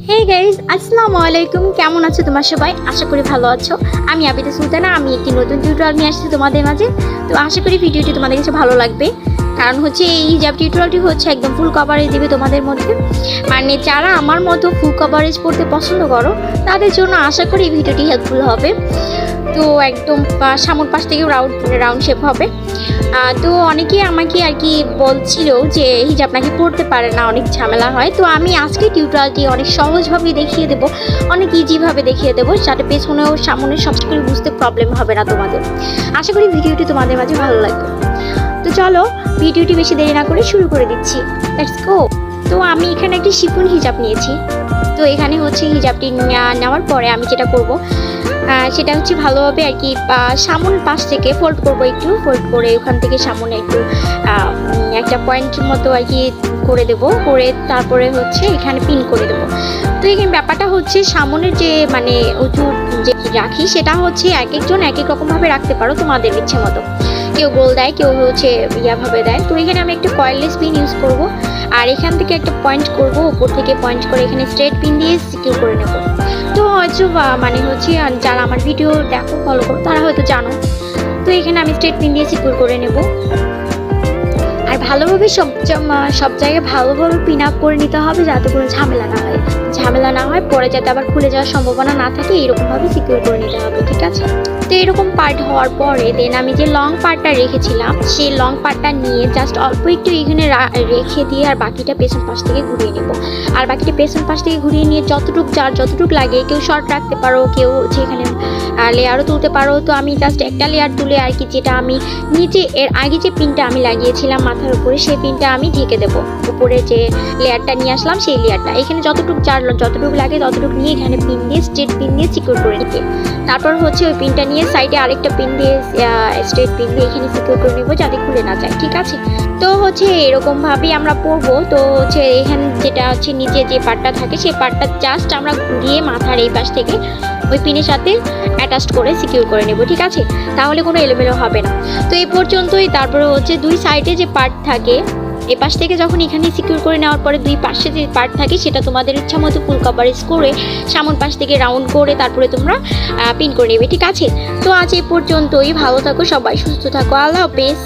Hey guys আসসালামু আলাইকুম কেমন আছো তোমরা সবাই আশা করি ভালো আছো। আমি আবিদা সুলতানা, আমি একটি নতুন টিউটোরিয়াল নিয়ে আসছি তোমাদের মাঝে। তো আশা করি ভিডিওটি তোমাদের কাছে ভালো লাগবে, কারণ হচ্ছে এই হিজাব টিউটোরিয়ালটি হচ্ছে একদম ফুল কভারেজ দিবে তোমাদের মধ্যে। মানে যারা আমার মতো ফুল কভারেজ পড়তে পছন্দ করো তাদের জন্য আশা করি এই ভিডিওটি হেল্পফুল হবে। তো একদম সামনের পাশ থেকে রাউন্ড শেপ হবে। তো অনেকেই আমাকে আর কি বলছিল যে হিজাব নাকি পড়তে পারে না, অনেক ঝামেলা হয়। তো আমি আজকে টিউটোরিয়ালটি অনেক সহজভাবে দেখিয়ে দেবো, অনেক ইজিভাবে দেখিয়ে দেবো, যাতে পেছনেও সামনে সব করে বুঝতে প্রবলেম হবে না তোমাদের। আশা করি ভিডিওটি তোমাদের মাঝে ভালো লাগবে। তো চলো ভিডিওটি বেশি দেরি না করে শুরু করে দিচ্ছি, লেটস গো। তো আমি এখানে একটি শিফন হিজাব নিয়েছি। তো এখানে হচ্ছে হিজাবটি নেওয়ার পরে আমি যেটা করব সেটা হচ্ছে ভালোভাবে আর কি সামনের পাশ থেকে ফোল্ড করব, একটু ফোল্ড করে ওখান থেকে সামনে একটু একটা পয়েন্টের মতো আর কি করে দেব, করে তারপরে হচ্ছে এখানে পিন করে দেব। তো এখানে ব্যাপারটা হচ্ছে সামনের যে মানে উঁচু যে রাখি সেটা হচ্ছে এক একজন এক এক রকমভাবে রাখতে পারো তোমাদের ইচ্ছে মতো। কেউ গোল দেয়, কেউ হচ্ছে ইয়াভাবে দেয়। তো এখানে আমি একটা কয়েললেস পিন ইউজ করব, আর এখান থেকে একটা পয়েন্ট করব, উপর থেকে পয়েন্ট করে এখানে স্ট্রেট পিন দিয়ে সিকিউর করে নেব। তো হয়তো মানে হচ্ছে যারা আমার ভিডিও দেখো ফলো করো তারা হয়তো জানো। তো এখানে আমি স্ট্রেট পিন দিয়ে সিকিউর করে নেব, আর ভালোভাবে সব জায়গায় ভালোভাবে পিন আপ করে নিতে হবে, যাতে কোনো ঝামেলা না হয় পরে যাতে আবার খুলে যাওয়ার সম্ভাবনা না থাকে, এরকমভাবে সিকিউর করে নিতে হবে, ঠিক আছে। তো এরকম পার্ট হওয়ার পরে দেন আমি যে লং পার্টটা রেখেছিলাম সেই লং পার্টটা নিয়ে জাস্ট অল্প একটু এখানে রেখে দিয়ে আর বাকিটা পেছন পাশ থেকে ঘুরিয়ে নেব। আর বাকিটা পেছন পাশ থেকে ঘুরিয়ে নিয়ে যতটুক লাগে, কেউ শর্ট রাখতে পারো, কেউ হচ্ছে এখানে লেয়ারও তুলতে পারো। তো আমি জাস্ট একটা লেয়ার তুলে আর কি, যেটা আমি নিচে এর আগে যে পিনটা আমি লাগিয়েছিলাম মাথার উপরে, সেই পিনটা আমি ঢেকে দেবো। উপরে যে লেয়ারটা নিয়ে আসলাম সেই লেয়ারটা এখানে যতটুকু লাগে ততটুকু নিয়ে এখানে পিন দিয়ে স্ট্রেট পিন দিয়ে সিকিউর করে নিতে। তারপর হচ্ছে ওই পিনটা নিয়ে সাইডে আরেকটা পিন দিয়ে স্ট্রেট পিন দিয়ে এখানে সিকিউর করে নেবো, যাতে খুলে না যায়, ঠিক আছে। তো হচ্ছে এরকমভাবেই আমরা পরবো। তো হচ্ছে এখানে যেটা হচ্ছে নিচে যে পার্টটা থাকে সেই পার্টটা জাস্ট আমরা ঘুরিয়ে মাথার এই পাশ থেকে ওই পিনের সাথে অ্যাটাচ করে সিকিউর করে নেব, ঠিক আছে। তাহলে কোনো এলোমেলো হবে না। তো এই পর্যন্তই। তারপরে হচ্ছে দুই সাইডে যে পার্ট থাকে এই পাশ থেকে যখন এখানে সিকিউর করে নেওয়ার পরে দুই পাশে যে পার্ট থাকে সেটা তোমাদের ইচ্ছা মতো ফুল কভারেজ করে সামন পাশ থেকে রাউন্ড করে তারপরে তোমরা পিন করে নেবে, ঠিক আছে। তো আজ এই পর্যন্তই। ভালো থাকো সবাই, সুস্থ থাকো, আল্লাহ হাফেজ।